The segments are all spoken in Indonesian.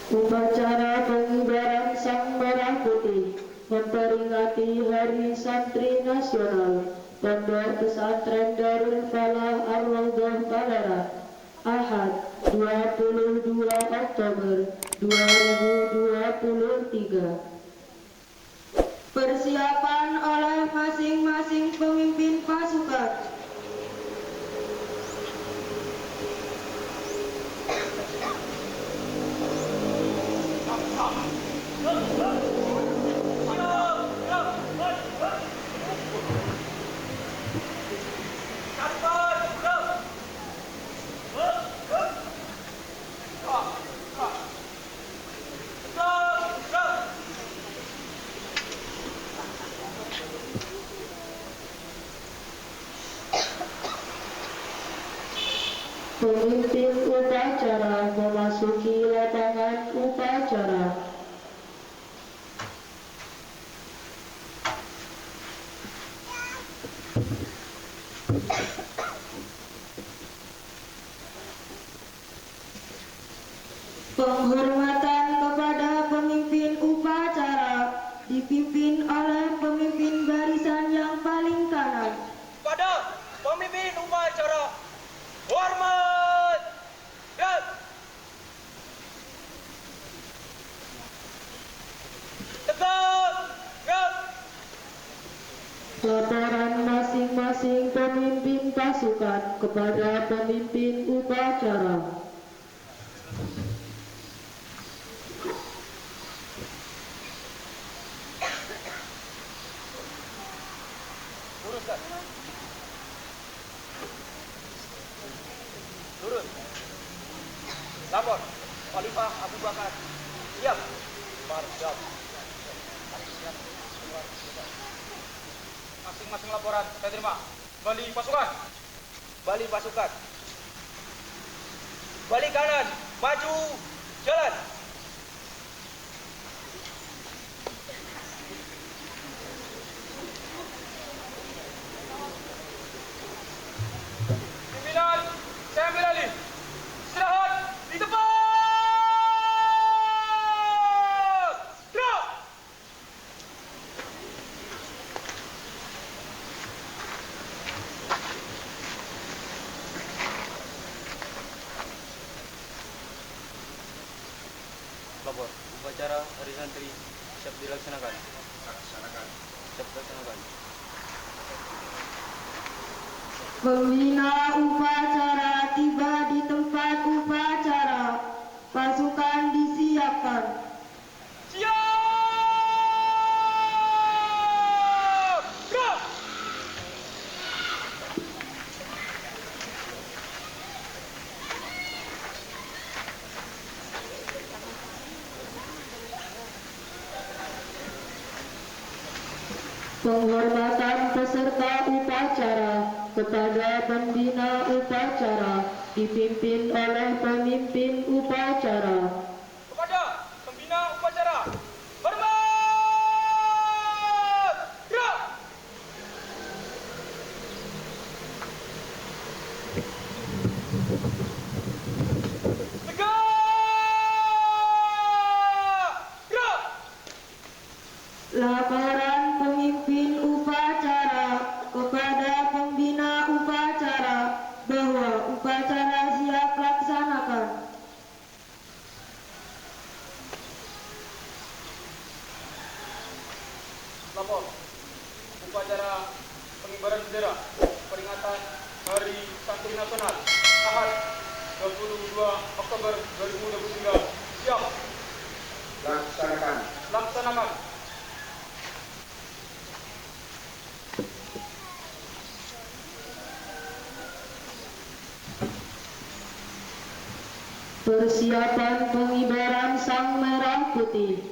Upacara pengibaran Sang Merah Putih memperingati Hari Santri Nasional Pondok Pesantren Darul Falah Ar-Raudhah Ballarat, Ahad 22 Oktober 2023. Persiapan oleh masing-masing pemimpin pasukan. Pemimpin upacara memasuki lapangan upacara. Penghormatan kepada pemimpin upacara dipimpin oleh pemimpin barisan yang paling kanan. Pada pemimpin upacara, hormat! Dan tegak! Dan Laporan masing-masing pemimpin pasukan kepada pemimpin upacara. luruskan. Lurus. Lapor. Khalifah Abu Bakar. Siap. Marjab. Masing-masing laporan saya terima. Bali pasukan. Bali pasukan. Bali kanan. Maju. Jalan. Pimpinan, saya ambil alih. Istirahat di tempat. Gerak. Lapor, upacara hari santri siap dilaksanakan. Siap dilaksanakan. Pembina upacara tiba di tempat upacara. Pasukan disiapkan. Siap! Gerak! Penghormatan peserta upacara kepada pembina upacara dipimpin oleh pemimpin upacara. Kepada pembina upacara, hormat! Gerak! Tegak! Gerak! Laporan pemimpin upacara kepada pembina upacara bahwa upacara siap laksanakan. Lapor, upacara pengibaran bendera peringatan Hari Santri Nasional Ahad 22 Oktober 2023 siap laksanakan. Persiapan pengibaran Sang Merah Putih.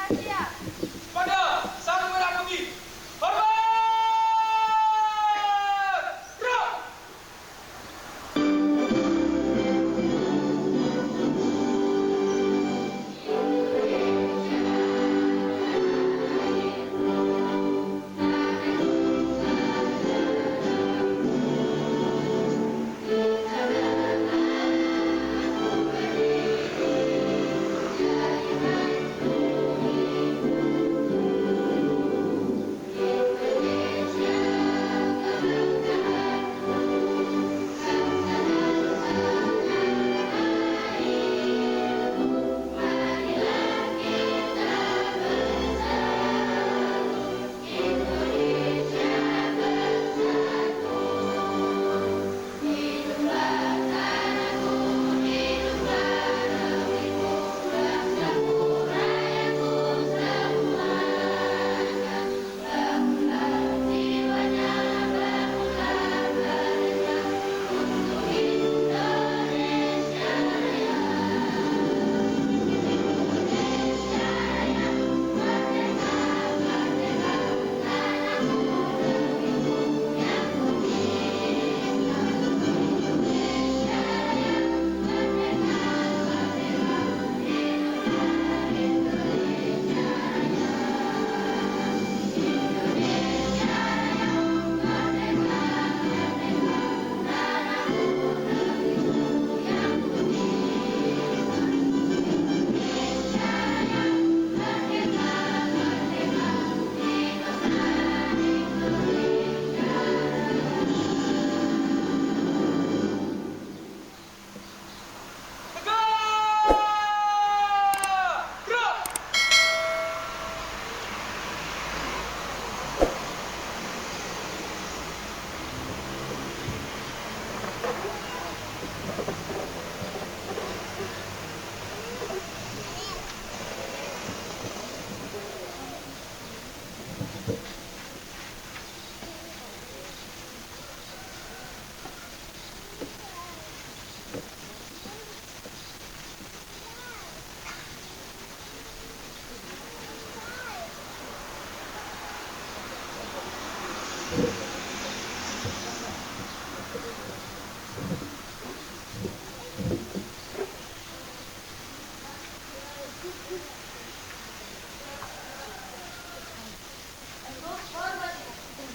Pada Sang Merah Putih, hormat!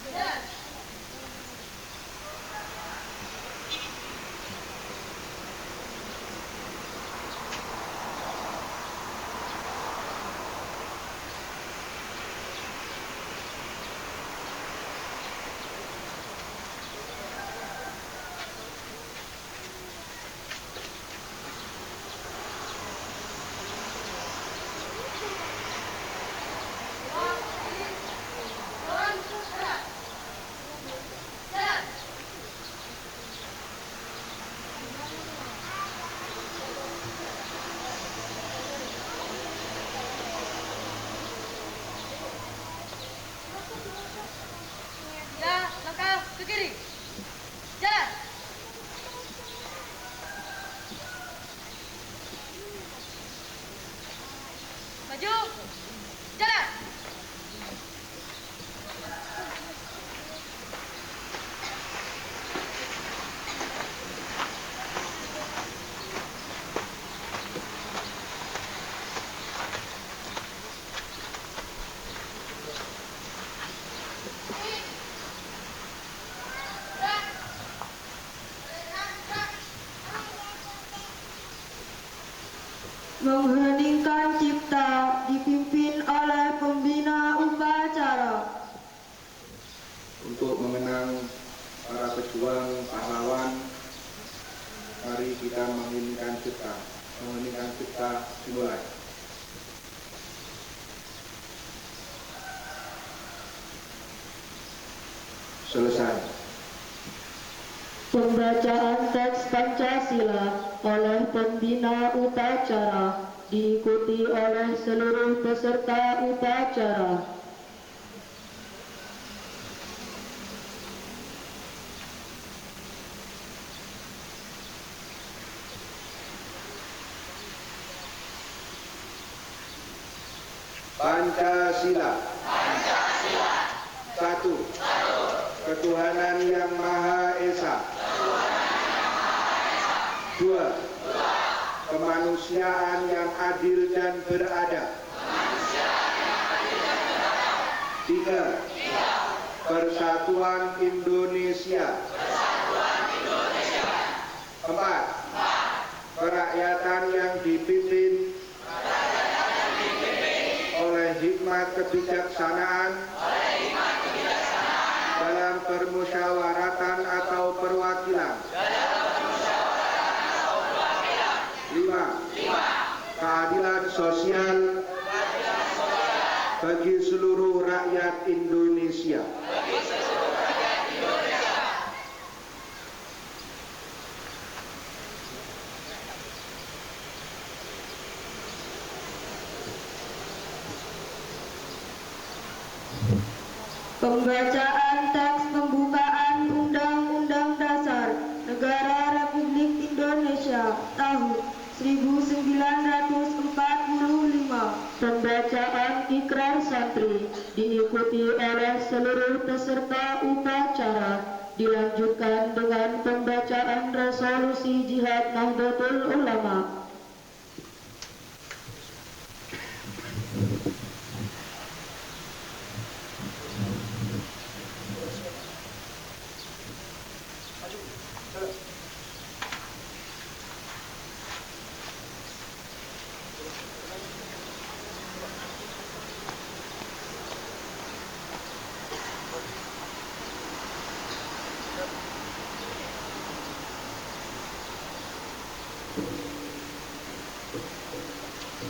Gerak! Tegak! Gerak! Ya, langkah ke kiri. Jalan. Maju. Jalan. Mengheningkan cipta dipimpin oleh pembina upacara. Untuk mengenang para pejuang pahlawan, mari kita mengheningkan cipta. Mengheningkan cipta dimulai. Selesai. Pembacaan teks Pancasila oleh pembina upacara diikuti oleh seluruh peserta upacara. Pancasila. Satu. Ketuhanan yang Maha Esa. Dua. Kemanusiaan yang adil dan beradab. Tiga. Persatuan Indonesia. Empat. Kerakyatan yang dipimpin oleh hikmat kebijaksanaan dalam permusyawaratan atau perwakilan. Lima. Keadilan sosial bagi seluruh rakyat Indonesia. Pembacaan teks pembukaan Undang-Undang Dasar Negara Republik Indonesia tahun 1945. Pembacaan ikrar santri diikuti oleh seluruh peserta upacara. Dilanjutkan dengan pembacaan resolusi Jihad Nahdlatul Ulama.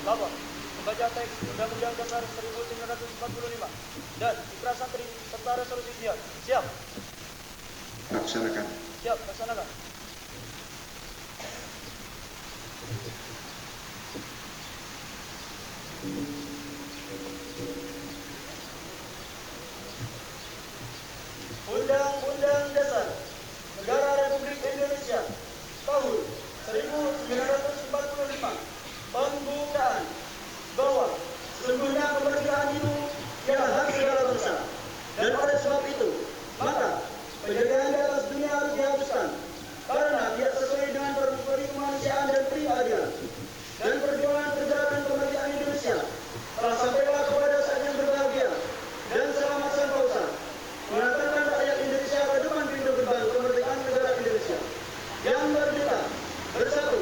Bapak, membaca teks Undang-Undang Dasar 1945 dan ikrar santri serta resolusi jihad. Siap? Laksanakan. Siap, laksanakan. Undang-Undang Dasar Negara Republik Indonesia tahun 1945 pembukaan bahwa sesungguhnya kemerdekaan itu ialah hak segala bangsa, dan oleh sebab itu maka penjajahan di atas dunia harus dihapuskan karena tidak sesuai dengan peri kemanusiaan dan keadilan. Dan perjuangan pergerakan kemerdekaan Indonesia telah sampailah kepada saat yang berbahagia dan selamat sentosa, mengantarkan rakyat Indonesia ke depan pintu gerbang kemerdekaan negara Indonesia yang merdeka, bersatu,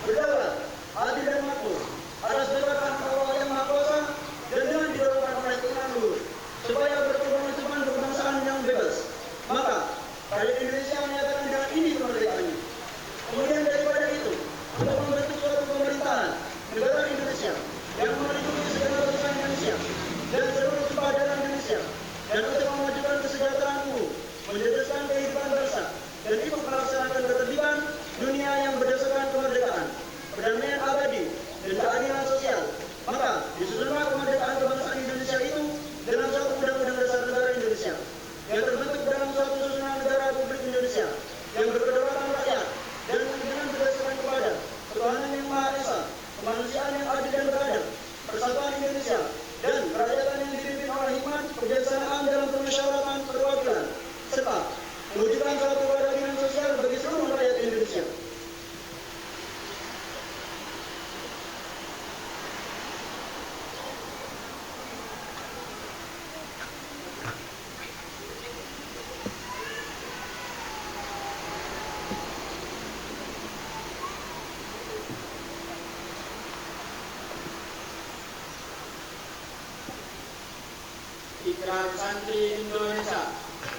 berdaulat, adil dan makmur atas dorongan Allah yang Maha Kuasa dan dengan didorongkan oleh Tuhan luhur supaya berkembang depan kebangsaan yang bebas. Maka rakyat Indonesia menyatakan dengan ini kemerdekaannya. Kemudian daripada itu, untuk membentuk suatu pemerintahan negara Indonesia yang melindungi segala bangsa Indonesia dan seluruh tumpah darah Indonesia, dan untuk memajukan kesejahteraan umum, menjejaskan kehidupan bangsa, dan ikut melaksanakan ketertiban dunia yang berdasarkan kemerdekaan, perdamaian abadi, dan keadilan sosial. Maka disusunlah kemerdekaan kebangsaan Indonesia itu dalam suatu undang-undang dasar negara Indonesia yang terbentuk dalam suatu susunan negara Republik Indonesia yang berkedaulatan rakyat dan dengan berdasarkan kepada ketuhanan yang Maha Esa, kemanusiaan yang adil dan beradab, persatuan Indonesia, dan kerakyatan yang dipimpin oleh hikmat kebijaksanaan dalam permusyawaratan perwakilan, serta mewujudkan suatu keadilan sosial bagi seluruh rakyat Indonesia. Ikrar Santri Indonesia.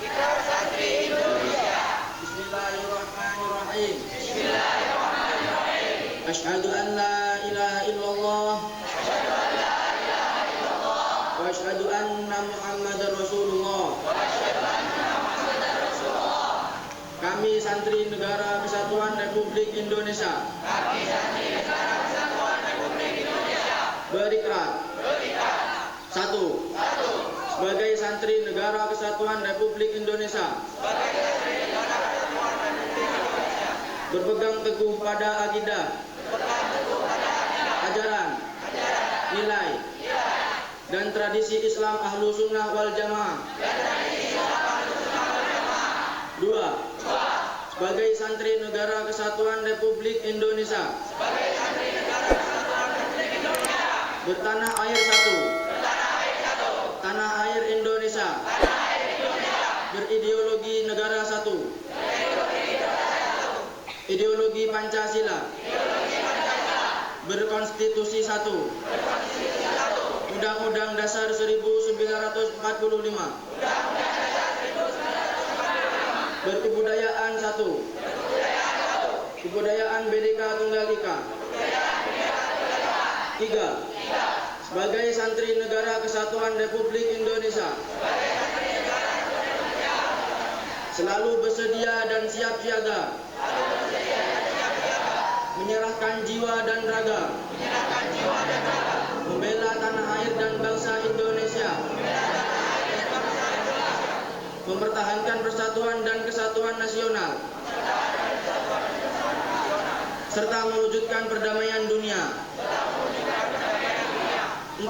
Ikrar Santri Indonesia. Bismillahirrahmanirrahim. Bismillahirrahmanirrahim. Asyhadu an la ilaha illallah. Asyhadu an la ilaha illallah. Wa asyhadu anna Muhammadar Rasulullah. Wa asyhadu anna Muhammadar Rasulullah. Kami santri Negara Kesatuan Republik Indonesia. Kami santri Negara Kesatuan Republik Indonesia. Berikrar. Satu. Sebagai santri Negara Kesatuan Republik Indonesia, berpegang teguh pada akidah, ajaran, nilai, dan tradisi Islam Ahlu Sunnah wal Jamaah. 2. Sebagai santri Negara Kesatuan Republik Indonesia. Bertanah air satu. Tanah air Indonesia. Berideologi negara satu. Ideologi Pancasila. Berkonstitusi satu. Undang-Undang Dasar 1945. Berkebudayaan satu. Kebudayaan Bhinneka Tunggal Ika. 3. Sebagai santri Negara Kesatuan Republik Indonesia. Selalu bersedia dan siap siaga. Menyerahkan jiwa dan raga. Membela tanah air dan bangsa Indonesia. Mempertahankan persatuan dan kesatuan nasional. Serta mewujudkan perdamaian dunia. 4.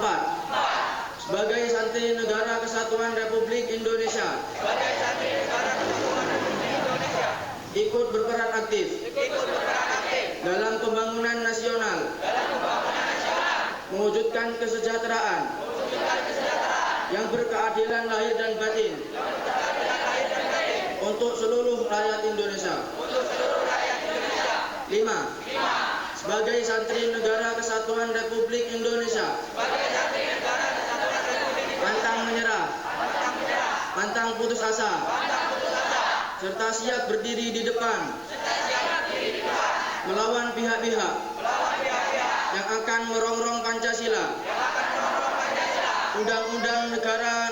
Sebagai santri Negara Kesatuan Republik Indonesia. Ikut berperan aktif dalam pembangunan nasional. Mewujudkan kesejahteraan yang berkeadilan lahir dan batin untuk seluruh rakyat Indonesia. 5. Sebagai santri Negara Kesatuan Republik Indonesia. Pantang menyerah, pantang putus asa, serta siap berdiri di depan melawan pihak-pihak yang akan merongrong Pancasila, Undang-Undang Negara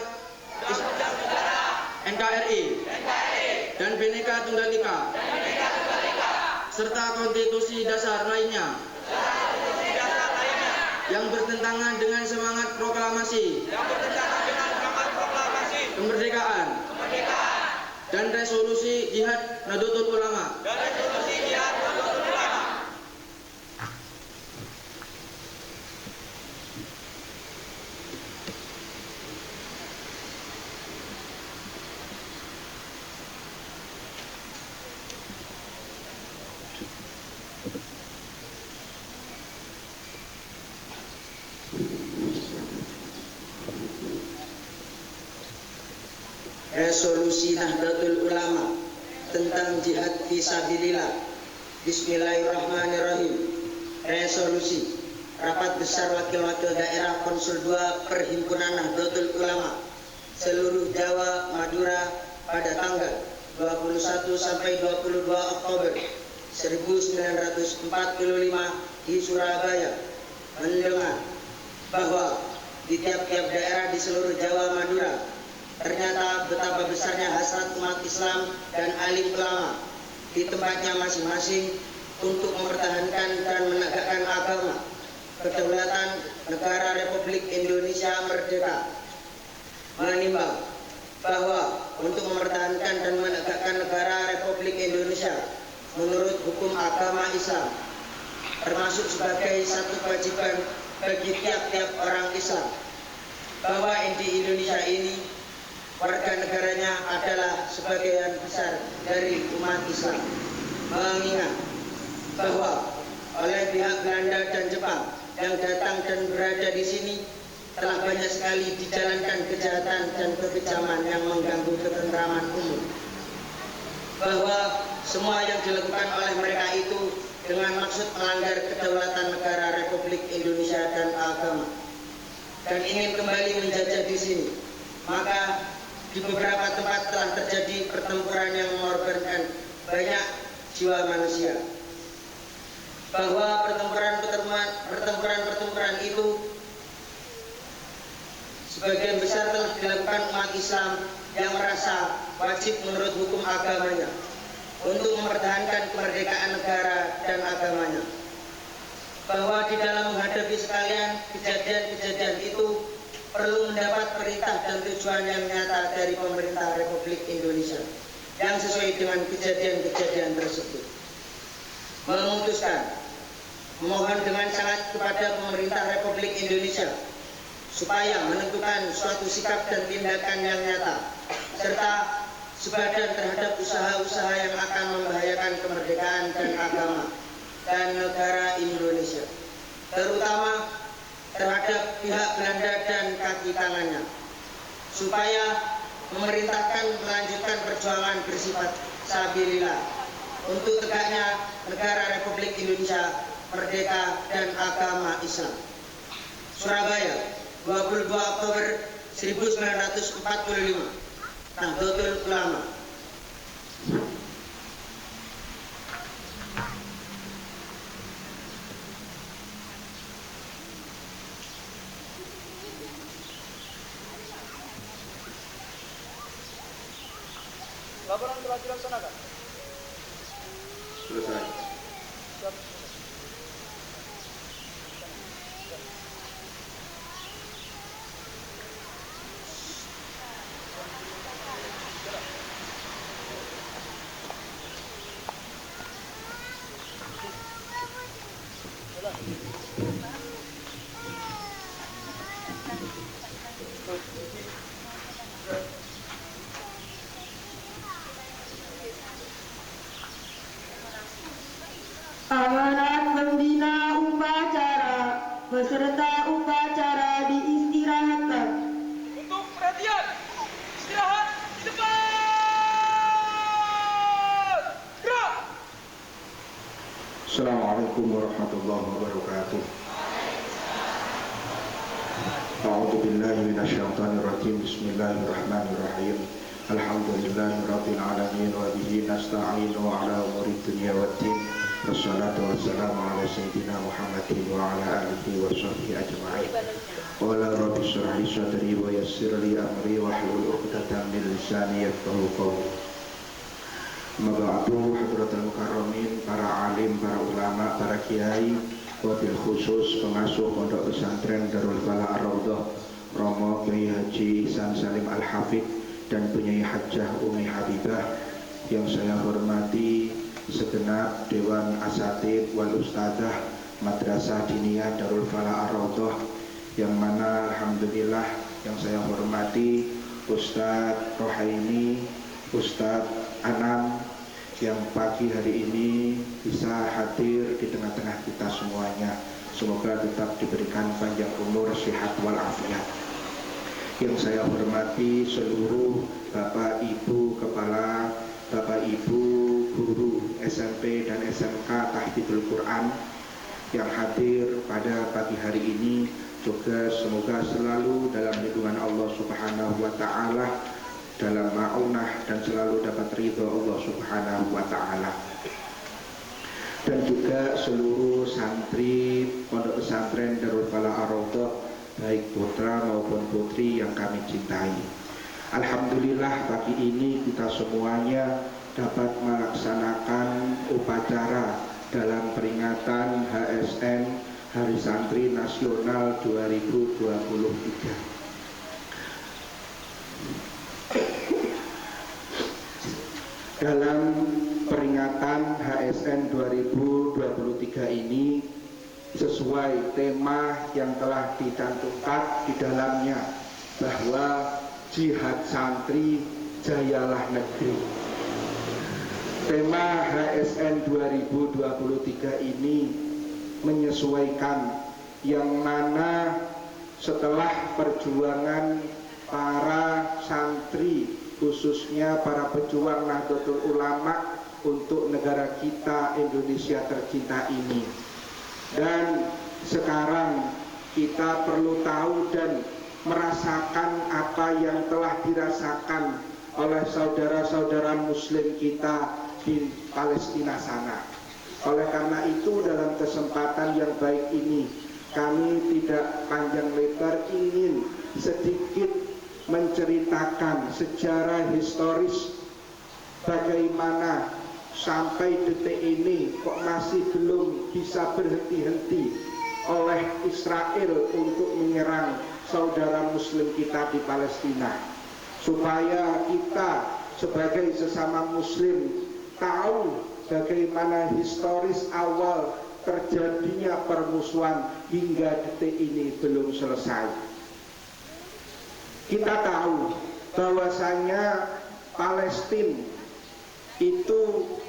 NKRI dan Bhinneka Tunggal Ika, serta konstitusi dasar lainnya yang bertentangan dengan semangat proklamasi kemerdekaan dan resolusi Jihad Nahdlatul Ulama. Resolusi Nahdlatul Ulama tentang jihad fisabilillah. Bismillahirrahmanirrahim. Resolusi Rapat Besar Wakil-Wakil Daerah Konsul 2 Perhimpunan Nahdlatul Ulama seluruh Jawa Madura pada tanggal 21 sampai 22 Oktober 1945 di Surabaya mendengar bahwa di tiap-tiap daerah di seluruh Jawa Madura ternyata betapa besarnya hasrat umat Islam dan alim ulama di tempatnya masing-masing untuk mempertahankan dan menegakkan agama, kedaulatan negara Republik Indonesia merdeka. Menimbang bahwa untuk mempertahankan dan menegakkan negara Republik Indonesia menurut hukum agama Islam termasuk sebagai satu kewajiban bagi tiap-tiap orang Islam, bahwa di Indonesia ini warga negaranya adalah sebagian besar dari umat Islam. Mengingat bahwa oleh pihak Belanda dan Jepang yang datang dan berada di sini telah banyak sekali dijalankan kejahatan dan kekejaman yang mengganggu ketentraman umum, bahwa semua yang dilakukan oleh mereka itu dengan maksud melanggar kedaulatan negara Republik Indonesia dan agama dan ingin kembali menjajah di sini. Maka di beberapa tempat telah terjadi pertempuran yang mengorbankan banyak jiwa manusia, bahwa pertempuran itu sebagian besar telah dilakukan umat Islam yang merasa wajib menurut hukum agamanya untuk mempertahankan kemerdekaan negara dan agamanya, bahwa di dalam menghadapi sekalian kejadian-kejadian itu perlu mendapat perintah dan tujuan yang nyata dari pemerintah Republik Indonesia yang sesuai dengan kejadian-kejadian tersebut. Memutuskan memohon dengan sangat kepada pemerintah Republik Indonesia supaya menentukan suatu sikap dan tindakan yang nyata, serta sebadan terhadap usaha-usaha yang akan membahayakan kemerdekaan dan agama dan negara Indonesia, terutama terhadap pihak Belanda dan kaki tangannya, supaya memerintahkan melanjutkan perjuangan bersifat sabilillah untuk tegaknya negara Republik Indonesia merdeka dan agama Islam. Surabaya, 22 Oktober 1945. Nahdlatul Ulama. Laporan telah dilaksanakan. Selesai. Amanat pembina upacara peserta upacara diistirahatkan. Untuk perhatian, istirahat di depan. Gerak. Assalamualaikum warahmatullahi wabarakatuh. A'udzu billahi minasyaitonir rajim. Bismillahirrahmanirrahim. Alhamdulillahirabbil alamin wa bihi nasta'inu ala umuri dunya waddin. Wassalatu wassalamu ala sayyidina Muhammadin wa ala alihi wa sahbihi ajma'in. Qala rabbi shrah li sadri wa yassir li amri wa hlul 'uqdatam min lisani yafqahu qawli. Maba'du hadratul mukarramin, para alim, para ulama, para kiai, wabil khusus pengasuh pondok pesantren Darul Falah Ar-Raudhah Romo Kiai Haji Ihsan Salim Al-Hafidh dan Penyai Hajjah Umi Habibah yang saya hormati segenap Dewan Asatidz wal Ustadzah Madrasah Diniyah Darul Falah Ar-Raudhah, yang mana alhamdulillah yang saya hormati Ustadz Rohaini, Ustadz Anam yang pagi hari ini bisa hadir di tengah-tengah kita semuanya. Semoga tetap diberikan panjang umur, sehat walafiat. Yang saya hormati seluruh Bapak Ibu Kepala, Bapak Ibu Guru SMP dan SMK Tahfidzul Quran yang hadir pada pagi hari ini, juga semoga selalu dalam lindungan Allah Subhanahu wa Ta'ala, dalam ma'unah, dan selalu dapat ridho Allah Subhanahu wa Ta'ala. Dan juga seluruh santri pondok pesantren Darul Falah Ar-Raudhah, baik putra maupun putri yang kami cintai. Alhamdulillah pagi ini kita semuanya dapat melaksanakan upacara dalam peringatan HSN Hari Santri Nasional 2023. Dalam peringatan HSN 2023 ini, sesuai tema yang telah dicantumkan di dalamnya, bahwa jihad santri jayalah negeri. Tema HSN 2023 ini menyesuaikan, yang mana setelah perjuangan para santri, khususnya para pejuang Nahdlatul Ulama untuk negara kita Indonesia tercinta ini. Dan sekarang kita perlu tahu dan merasakan apa yang telah dirasakan oleh saudara-saudara muslim kita di Palestina sana. Oleh karena itu, dalam kesempatan yang baik ini, kami tidak panjang lebar ingin sedikit menceritakan sejarah historis bagaimana sampai detik ini kok masih belum bisa berhenti-henti oleh Israel untuk menyerang saudara muslim kita di Palestina, supaya kita sebagai sesama muslim tahu bagaimana historis awal terjadinya permusuhan hingga detik ini belum selesai. Kita tahu bahwasanya Palestina itu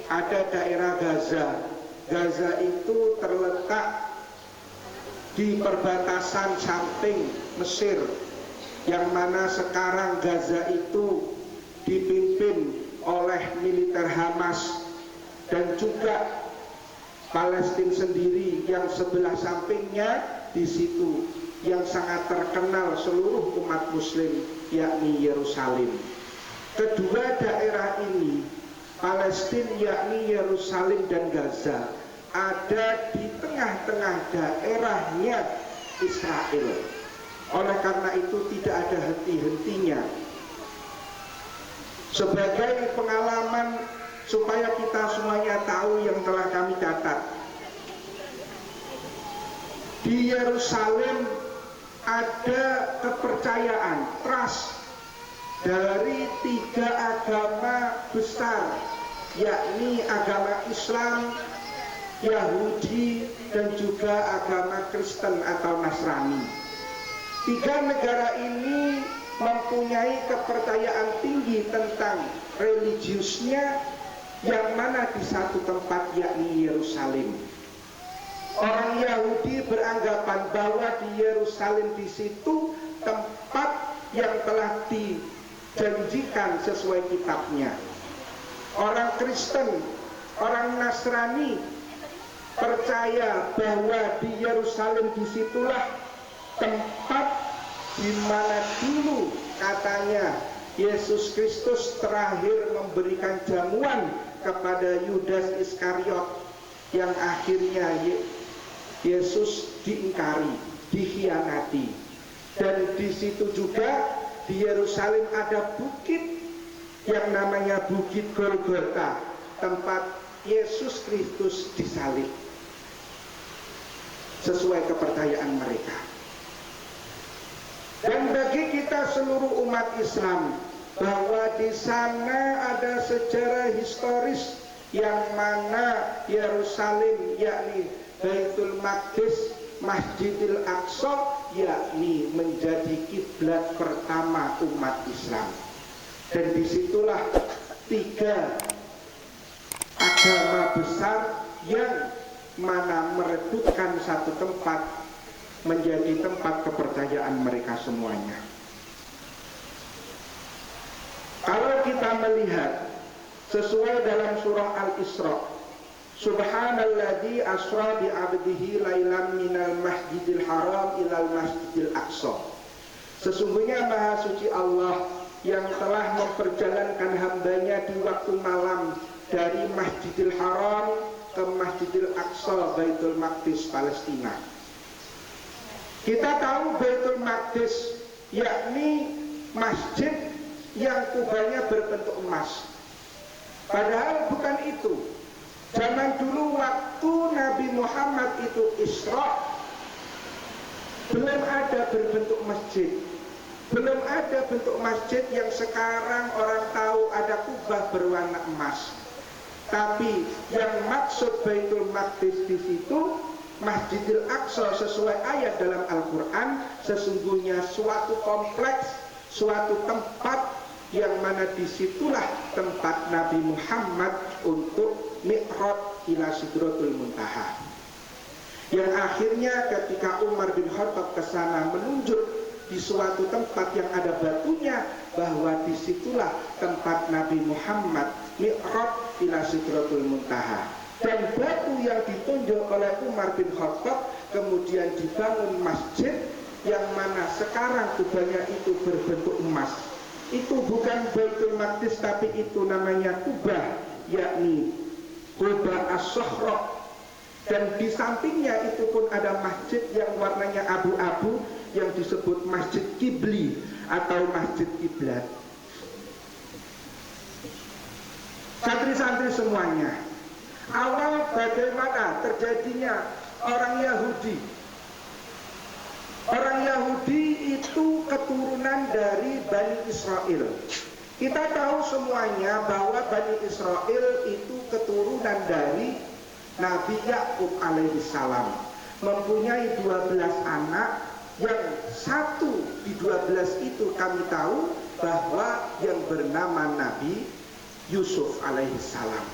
ada daerah Gaza. Gaza itu terletak di perbatasan samping Mesir, yang mana sekarang Gaza itu dipimpin oleh militer Hamas, dan juga Palestina sendiri yang sebelah sampingnya di situ yang sangat terkenal seluruh umat muslim, yakni Yerusalem. Kedua daerah ini, Palestina yakni Yerusalem dan Gaza, ada di tengah-tengah daerahnya Israel. Oleh karena itu tidak ada henti-hentinya. Sebagai pengalaman supaya kita semuanya tahu yang telah kami catat, di Yerusalem ada kepercayaan, trust dari 3 agama besar, yakni agama Islam, Yahudi, dan juga agama Kristen atau Nasrani. 3 negara ini mempunyai kepercayaan tinggi tentang religiusnya, yang mana di satu tempat yakni Yerusalem. Orang Yahudi beranggapan bahwa di Yerusalem di situ tempat yang telah dijanjikan sesuai kitabnya. Orang Kristen, orang Nasrani percaya bahwa di Yerusalem disitulah tempat di mana dulu katanya Yesus Kristus terakhir memberikan jamuan kepada Yudas Iskariot, yang akhirnya Yesus diingkari, dikhianati. Dan di situ juga di Yerusalem ada bukit yang namanya Bukit Golgota, tempat Yesus Kristus disalib, sesuai kepercayaan mereka. Dan bagi kita seluruh umat Islam, bahwa di sana ada sejarah historis yang mana Yerusalem yakni Baitul Maqdis, Masjidil Aqsa, yakni menjadi kiblat pertama umat Islam. Dan disitulah 3 agama besar yang mana meredupkan satu tempat menjadi tempat kepercayaan mereka semuanya. Kalau kita melihat sesuai dalam surah Al-Isra, Subhanalladzi asra bi 'abdihi lailan minal masjidil haram ilal masjidil aqsa. Sesungguhnya maha suci Allah yang telah memperjalankan hambanya di waktu malam dari Masjidil Haram ke Masjidil Aqsa, Baitul Maqdis, Palestina. Kita tahu Baitul Maqdis yakni masjid yang kubahnya berbentuk emas. Padahal bukan itu. Zaman dulu waktu Nabi Muhammad itu Isra, belum ada berbentuk masjid. Belum ada bentuk masjid yang sekarang orang tahu ada kubah berwarna emas. Tapi yang maksud Baitul Maqdis di situ Masjidil Aqsa sesuai ayat dalam Al-Quran, sesungguhnya suatu kompleks, suatu tempat yang mana disitulah tempat Nabi Muhammad untuk Mi'raj ila Sidratul Muntaha. Yang akhirnya ketika Umar bin Khattab ke sana menunjuk di suatu tempat yang ada batunya, bahwa disitulah tempat Nabi Muhammad Mi'raj ila Sidratul Muntaha. Dan batu yang ditunjuk oleh Umar bin Khattab kemudian dibangun masjid yang mana sekarang kubahnya itu berbentuk emas. Itu bukan Baitul Maqdis, tapi itu namanya kubah, yakni Kubah As-Sohra. Dan di sampingnya itu pun ada masjid yang warnanya abu-abu yang disebut Masjid Kibli atau Masjid Kiblat. Santri-santri semuanya, awal bagaimana terjadinya orang Yahudi? Orang Yahudi itu keturunan dari Bani Israel. Kita tahu semuanya bahwa Bani Israel itu keturunan dari Nabi Yakub alaihissalam, mempunyai 12 anak yang satu di 12 itu kami tahu bahwa yang bernama Nabi Yusuf alaihissalam.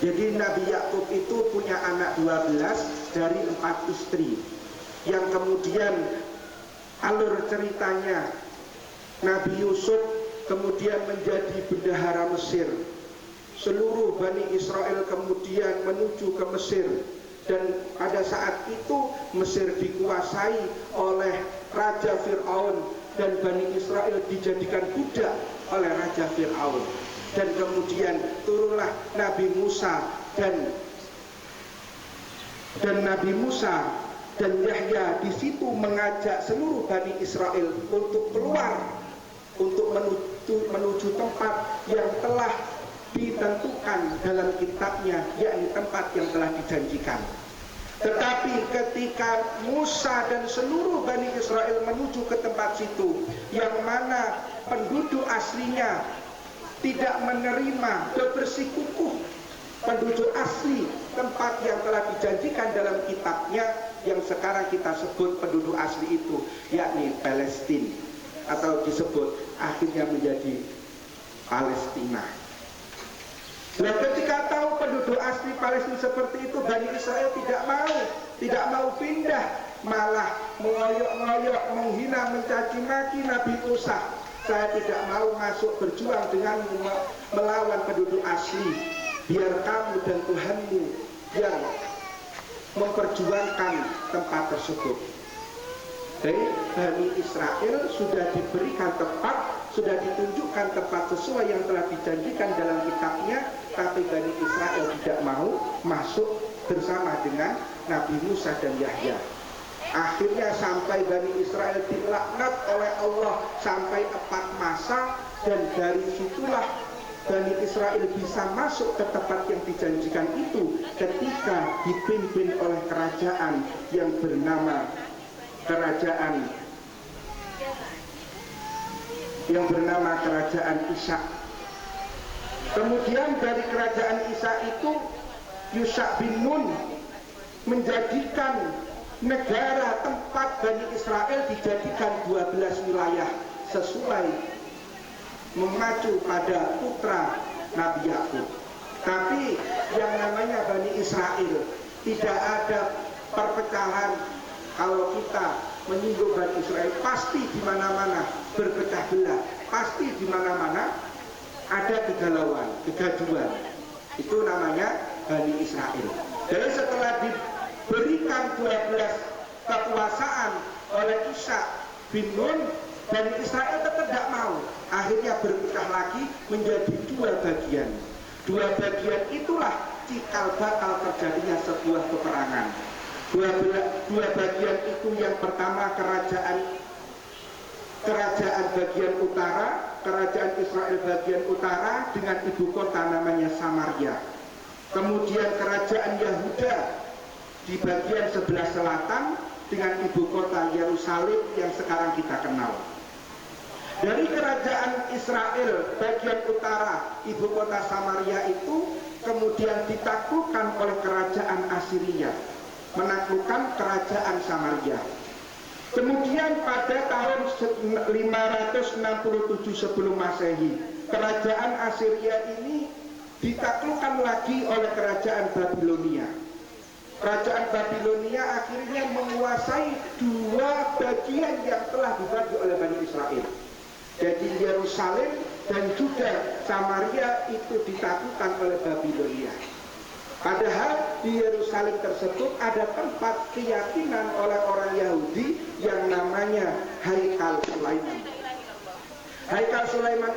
Jadi Nabi Yakub itu punya anak 12 dari 4 istri, yang kemudian alur ceritanya Nabi Yusuf kemudian menjadi bendahara Mesir. Seluruh Bani Israel kemudian menuju ke Mesir, dan pada saat itu Mesir dikuasai oleh Raja Fir'aun, dan Bani Israel dijadikan budak oleh Raja Fir'aun. Dan kemudian turunlah Nabi Musa dan Nabi Musa dan Yahya di situ mengajak seluruh Bani Israel untuk keluar, untuk menuju tempat yang telah ditentukan dalam kitabnya, yakni tempat yang telah dijanjikan. Tetapi ketika Musa dan seluruh Bani Israel menuju ke tempat situ, yang mana penduduk aslinya tidak menerima bersikukuh penduduk asli tempat yang telah dijanjikan dalam kitabnya, yang sekarang kita sebut penduduk asli itu, yakni Palestina, atau disebut akhirnya menjadi Palestina. Nah, ketika tahu penduduk asli Palestina seperti itu, Bani Israel tidak mau pindah, malah mengoyok-ngoyok, menghina, mencaci maki Nabi Musa. Saya tidak mau masuk berjuang dengan melawan penduduk asli. Biar kamu dan Tuhanmu yang memperjuangkan tempat tersebut. Jadi Bani Israel sudah diberikan tempat, sudah ditunjukkan tempat sesuai yang telah dijanjikan dalam kitabnya, tapi Bani Israel tidak mau masuk bersama dengan Nabi Musa dan Yahya. Akhirnya sampai Bani Israel dilaknat oleh Allah sampai 4 masa, dan dari situlah Bani Israel bisa masuk ke tempat yang dijanjikan itu ketika dipimpin oleh kerajaan yang bernama Kerajaan Ishak. Kemudian dari Kerajaan Ishak itu Yusha bin Nun menjadikan negara tempat Bani Israel dijadikan 12 wilayah sesuai mengacu pada putra Nabi Yakub. Tapi yang namanya Bani Israel tidak ada perpecahan. Kalau kita menyinggung Bani Israel, pasti di mana-mana berpecah belah, pasti di mana-mana ada kegalauan, kegaduhan. Itu namanya Bani Israel. Jadi setelah diberikan 12 kekuasaan oleh Ishak bin Nun, Bani Israel tetap tidak mau. Akhirnya berpecah lagi menjadi 2 bagian. 2 bagian itulah cikal bakal terjadinya sebuah peperangan. 2 bagian itu, yang pertama kerajaan bagian utara, kerajaan Israel bagian utara dengan ibu kota namanya Samaria. Kemudian kerajaan Yahuda di bagian sebelah selatan dengan ibu kota Yerusalem yang sekarang kita kenal. Dari kerajaan Israel bagian utara, ibu kota Samaria itu kemudian ditaklukkan oleh kerajaan Assyria, menaklukkan kerajaan Samaria. Kemudian pada tahun 567 sebelum Masehi, kerajaan Assyria ini ditaklukkan lagi oleh kerajaan Babilonia. Kerajaan Babilonia akhirnya menguasai 2 bagian yang telah dibagi oleh Bani Israel. Jadi Yerusalem dan juga Samaria itu ditaklukkan oleh Babilonia. Padahal di Yerusalem tersebut ada tempat keyakinan oleh orang Yahudi yang namanya Haikal Sulaiman. Haikal Sulaiman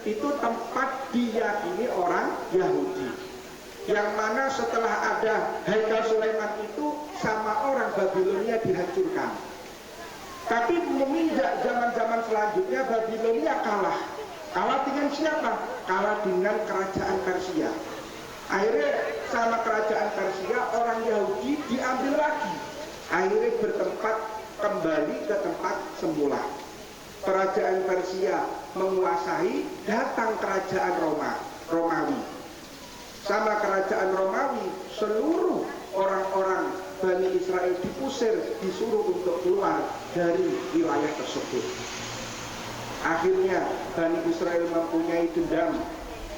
itu tempat diyakini orang Yahudi, yang mana setelah ada Haikal Sulaiman itu sama orang Babilonia dihancurkan. Tapi meminjak zaman-zaman selanjutnya Babilonia kalah. Kalah dengan siapa? Kalah dengan kerajaan Persia. Akhirnya sama kerajaan Persia orang Yahudi diambil lagi. Akhirnya bertempat kembali ke tempat semula. Kerajaan Persia menguasai, datang kerajaan Romawi. Sama kerajaan Romawi, seluruh orang-orang Bani Israel diusir, disuruh untuk keluar dari wilayah tersebut. Akhirnya Bani Israel mempunyai dendam.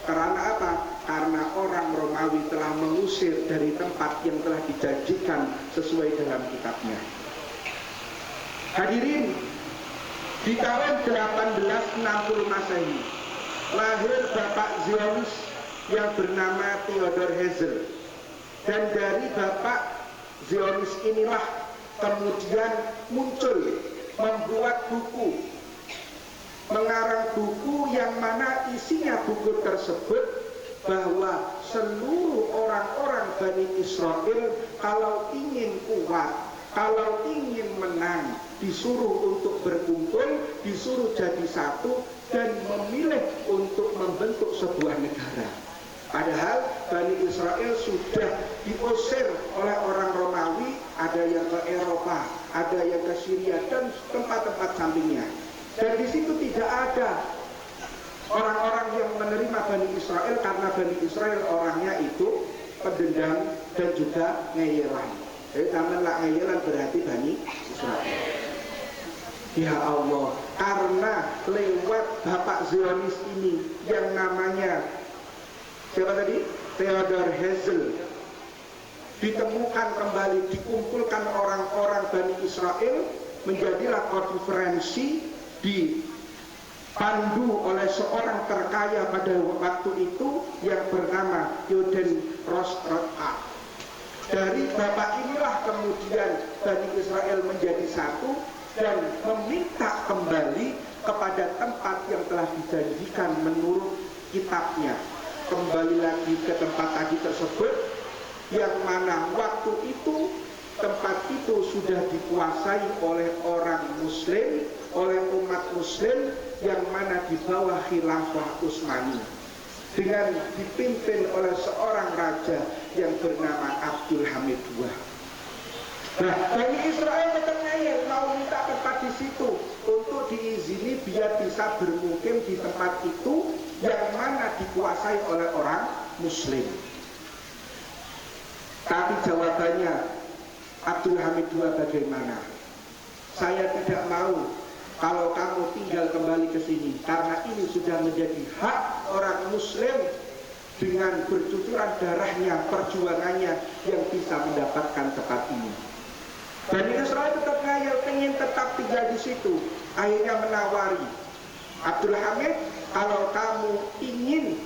Karena apa? Karena orang Romawi telah mengusir dari tempat yang telah dijanjikan sesuai dalam kitabnya. Hadirin, di tahun 1860 Masehi lahir Bapak Zionis yang bernama Theodor Herzl. Dan dari Bapak Zionis inilah kemudian muncul membuat buku, mengarang buku yang mana isinya buku tersebut bahwa seluruh orang-orang Bani Israel kalau ingin kuat, kalau ingin menang, disuruh untuk berkumpul, disuruh jadi satu dan memilih untuk membentuk sebuah negara. Padahal Bani Israel sudah diusir oleh orang Romawi, ada yang ke Eropa, ada yang ke Syria dan tempat-tempat sampingnya. Dan di situ tidak ada orang-orang yang menerima Bani Israel karena Bani Israel orangnya itu pendendam dan juga ngeyelan. Jadi tamanlah ngeyelan berarti Bani Israel. Ya Allah, karena lewat Bapak Zionis ini yang namanya siapa tadi? Theodor Herzl, ditemukan kembali, dikumpulkan orang-orang Bani Israel, menjadilah konferensi dipandu oleh seorang terkaya pada waktu itu yang bernama Yoden Rosrota. Dari bapak inilah kemudian Bani Israel menjadi satu dan meminta kembali kepada tempat yang telah dijanjikan menurut kitabnya. Kembali lagi ke tempat tadi tersebut, yang mana waktu itu tempat itu sudah dikuasai oleh orang Muslim, oleh umat Muslim yang mana di bawah khilafah Utsmani, dengan dipimpin oleh seorang raja yang bernama Abdul Hamid II. Nah, Bani Israel tetap ngeyel, mau minta tempat di situ untuk diizini biar bisa bermukim di tempat itu yang mana dikuasai oleh orang Muslim. Tapi jawabannya Abdul Hamid II bagaimana? Saya tidak mau kalau kamu tinggal kembali ke sini karena ini sudah menjadi hak orang Muslim dengan bercucuran darahnya, perjuangannya yang bisa mendapatkan tempat ini. Bani Israel tetap ngayal, pengen tetap tinggal di situ. Akhirnya menawari Abdul Hamid, kalau kamu ingin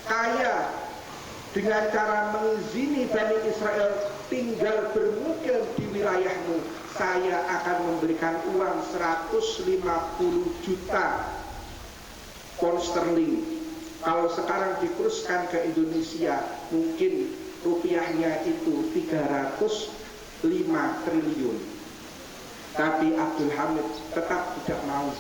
kaya dengan cara mengizini Bani Israel tinggal bermukim di wilayahmu, saya akan memberikan uang 150 juta pound sterling. Kalau sekarang dikurskan ke Indonesia, mungkin rupiahnya itu 305 triliun. Tapi Abdul Hamid tetap tidak mau.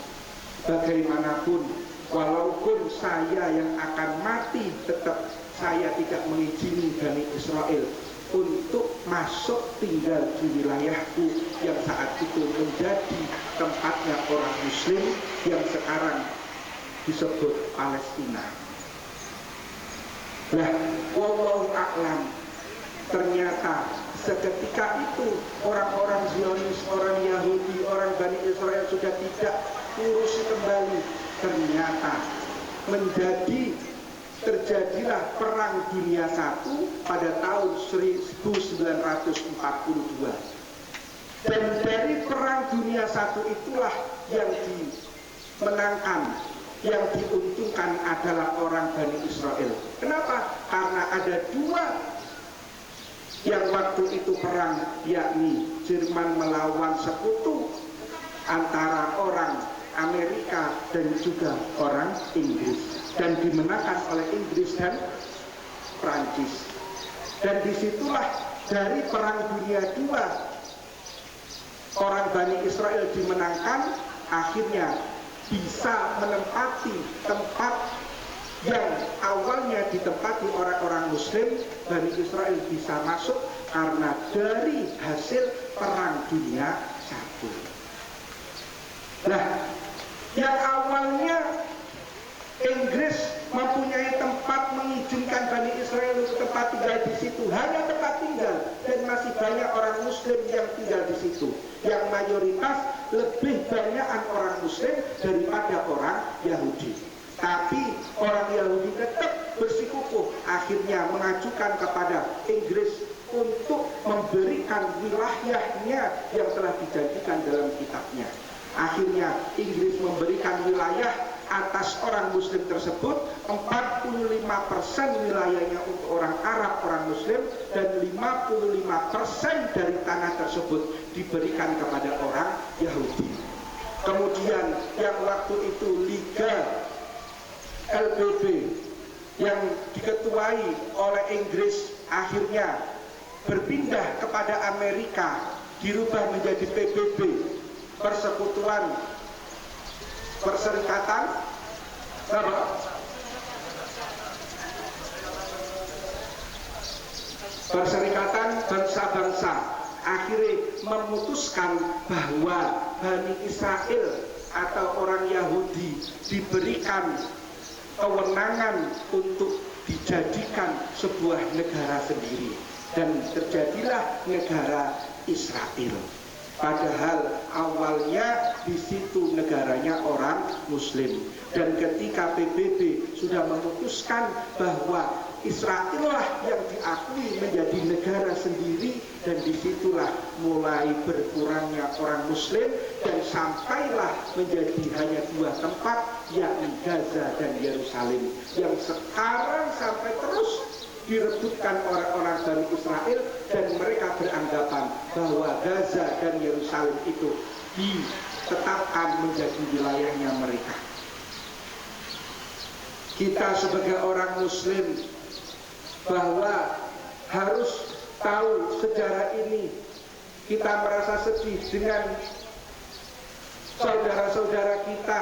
Bagaimanapun, walaupun saya yang akan mati, tetap saya tidak mengizini Bani Israel untuk masuk tinggal di wilayahku yang saat itu menjadi tempatnya orang Muslim yang sekarang disebut Palestina. Nah, wallahu a'lam, ternyata seketika itu orang-orang Zionis, orang Yahudi, orang Bani Israel sudah tidak urus kembali. Ternyata terjadilah Perang Dunia I pada tahun 1942. Dan dari Perang Dunia I itulah yang dimenangkan, yang diuntungkan adalah orang Bani Israel. Kenapa? Karena ada dua yang waktu itu perang, yakni Jerman melawan sekutu antara orang Amerika dan juga orang Inggris, dan dimenangkan oleh Inggris dan Prancis. Dan disitulah dari Perang Dunia II orang Bani Israel dimenangkan, akhirnya bisa menempati tempat yang awalnya ditempati orang-orang Muslim. Bani Israel bisa masuk karena dari hasil Perang Dunia I. Nah, yang awalnya Inggris mempunyai tempat, mengizinkan Bani Israel untuk tempat tinggal di situ hanya tempat tinggal, dan masih banyak orang Muslim yang tinggal di situ. Yang mayoritas lebih banyakan orang Muslim daripada orang Yahudi. Tapi orang Yahudi tetap bersikukuh, akhirnya mengajukan kepada Inggris untuk memberikan wilayahnya yang telah dijanjikan dalam kitabnya. Akhirnya Inggris memberikan wilayah atas orang Muslim tersebut, 45% wilayahnya untuk orang Arab, orang Muslim, dan 55% dari tanah tersebut diberikan kepada orang Yahudi. Kemudian yang waktu itu Liga LBB yang diketuai oleh Inggris akhirnya berpindah kepada Amerika, dirubah menjadi PBB, Persekutuan Perserikatan Perserikatan Bangsa-Bangsa, akhirnya memutuskan bahwa Bani Israel atau orang Yahudi diberikan kewenangan untuk dijadikan sebuah negara sendiri, dan terjadilah negara Israel. Padahal awalnya di situ negaranya orang Muslim, dan ketika PBB sudah memutuskan bahwa Israel lah yang diakui menjadi negara sendiri, dan disitulah mulai berkurangnya orang Muslim, dan sampailah menjadi hanya dua tempat, yakni Gaza dan Yerusalem, yang sekarang sampai terus direbutkan orang-orang Bani Israel, dan mereka beranggapan bahwa Gaza dan Yerusalem itu ditetapkan menjadi wilayahnya mereka. Kita sebagai orang Muslim bahwa harus tahu sejarah ini. Kita merasa sedih dengan saudara-saudara kita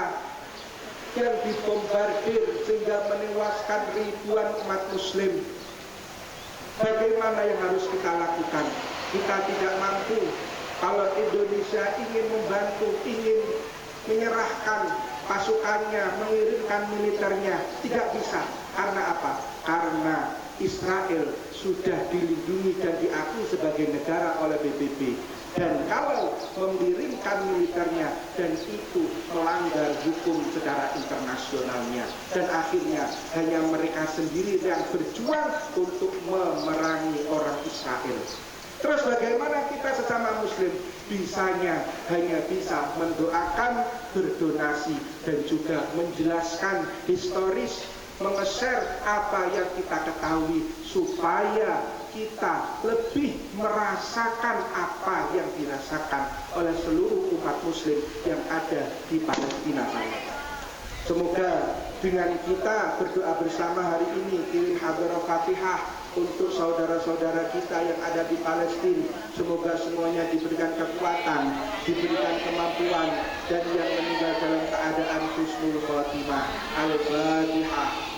yang dibombardir sehingga menewaskan ribuan umat Muslim. Bagaimana yang harus kita lakukan? Kita tidak mampu. Kalau Indonesia ingin membantu, ingin menyerahkan pasukannya, mengirimkan militernya, tidak bisa. Karena apa? Karena Israel sudah dilindungi dan diakui sebagai negara oleh PBB. Dan kalau mengirimkan militernya, dan itu melanggar hukum secara internasionalnya, dan akhirnya hanya mereka sendiri yang berjuang untuk memerangi orang Israel. Terus bagaimana kita sesama Muslim? Bisanya hanya bisa mendoakan, berdonasi, dan juga menjelaskan historis, menge-share apa yang kita ketahui, supaya kita lebih merasakan apa yang dirasakan oleh seluruh umat Muslim yang ada di Palestina sana. Semoga dengan kita berdoa bersama hari ini, kirim hadrah Fatihah untuk saudara-saudara kita yang ada di Palestina, semoga semuanya diberikan kekuatan, diberikan kemampuan, dan yang meninggal dalam keadaan husnul khotimah. Al-Fatihah.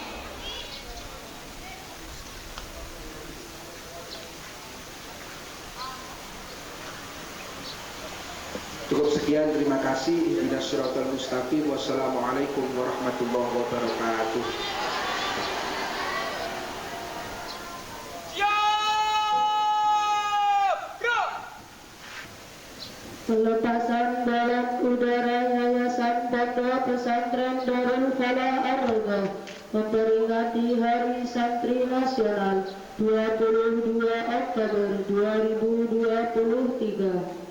Cukup sekian, terima kasih. Ihdinas siratal mustaqim. Wassalamualaikum warahmatullahi wabarakatuh. Pelepasan balon udara Yayasan Pondok Pesantren Darul Falah Ar-Raudhah memperingati Hari Santri Nasional 22 Oktober 2023.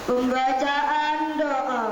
Pembacaan doa.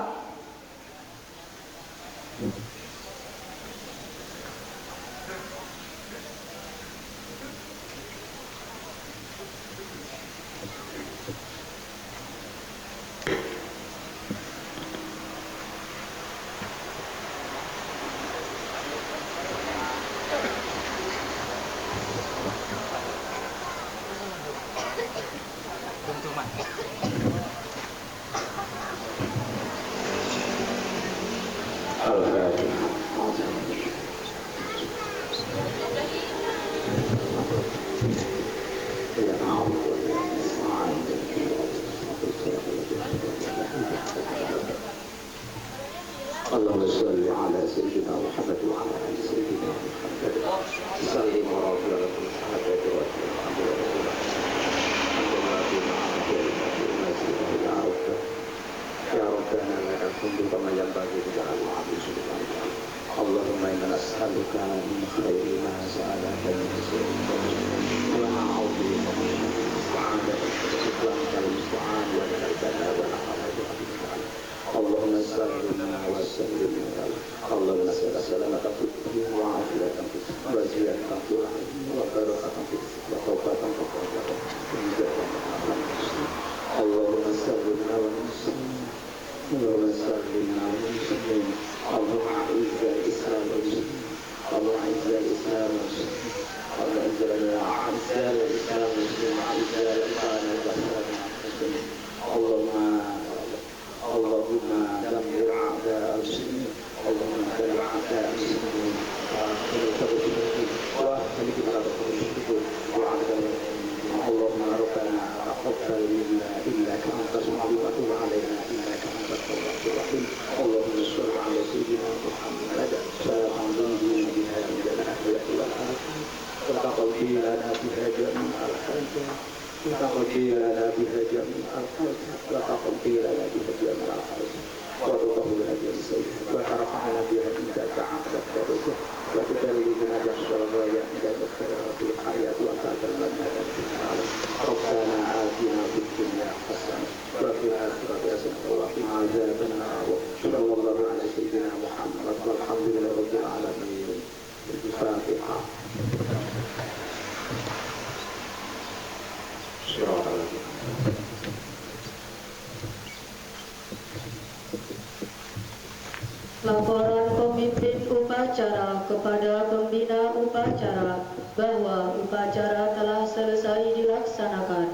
اللهم صل على سيدنا محمد وعلى ال سيدنا محمد سلم ورافع لكم الشهادات والحمد لله يا ربنا لك الحمد كما ينبغي لجلال وعظيم سلطانك اللهم انا نسالك من خير ما سالك من سيدنا ونعوذ بك من السعاده وانت المستعان وانت البلاء ونعوذ بك اللهم سلمنا وسلمنا اللهم نسأل سلامة في الدين وعافية في وزيادة في العلم وبركة في وتوبة في اللهم سلمنا ونسلم اللهم سلمنا ونسلم اللهم أعز الإسلام والمسلمين اللهم أعز الإسلام والمسلمين اللهم أعز الإسلام والمسلمين أعز الإيمان والمسلمين اللهم دمر أعداء المسلمين اللهم دمر أعداء المسلمين واهلك على المشركين اللهم ربنا تقبل منا إنك أنت السميع وتب علينا إنك أنت التواب الرحيم اللهم صل على سيدنا محمد صلاة تنجينا بها من الأحياء والآخرة وتقضي لنا بها جميع الحاجات وتقضي لنا بها جميع الحاجات وتقضي لنا بها جميع الحاجات وتطهر بها السيئات وترفعنا بها عندك عند الدرجة وتبلغنا بأحسن الغاية عند الخيرات والحياة وتعلمنا ربنا آتنا في الدنيا حسنة وفي الآخرة حسنة وقنا عذاب النار صلى الله على سيدنا محمد والحمد لله رب العالمين. الفاتحة. Laporan pemimpin upacara kepada pembina upacara bahwa upacara telah selesai dilaksanakan.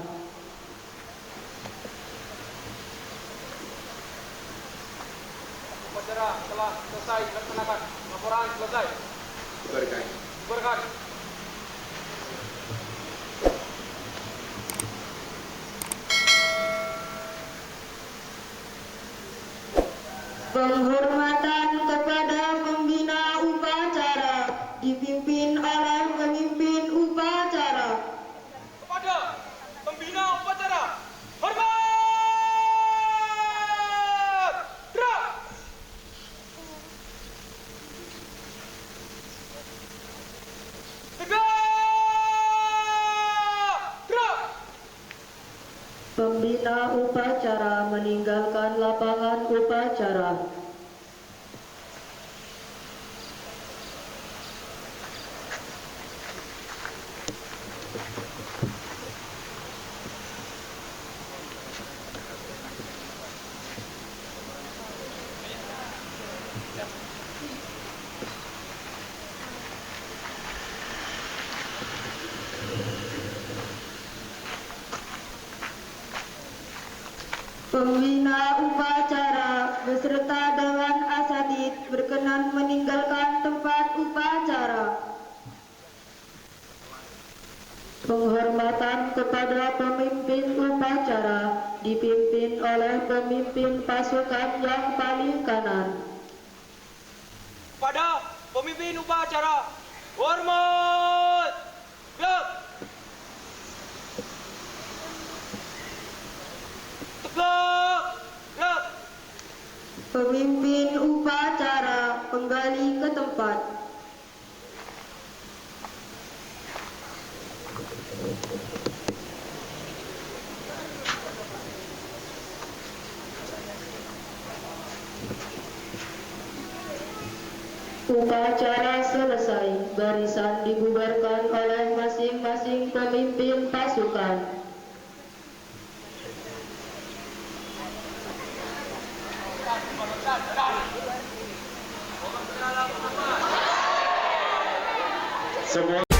Upacara telah selesai dilaksanakan. Laporan selesai. Bubarkan. Penghormatan kepada pembina upacara dipimpin oleh pemimpin upacara. Kepada pembina upacara, hormat! Gerak! Tegak! Gerak! Pembina upacara meninggalkan lapangan upacara. Pembina upacara beserta Dewan Asatid berkenan meninggalkan tempat upacara. Penghormatan kepada pemimpin upacara dipimpin oleh pemimpin pasukan yang paling kanan. Kepada pemimpin upacara, hormat! Gerak! Tegak! Gerak! Pemimpin upacara kembali ke tempat. Upacara selesai, barisan dibubarkan oleh masing-masing pemimpin pasukan. Semua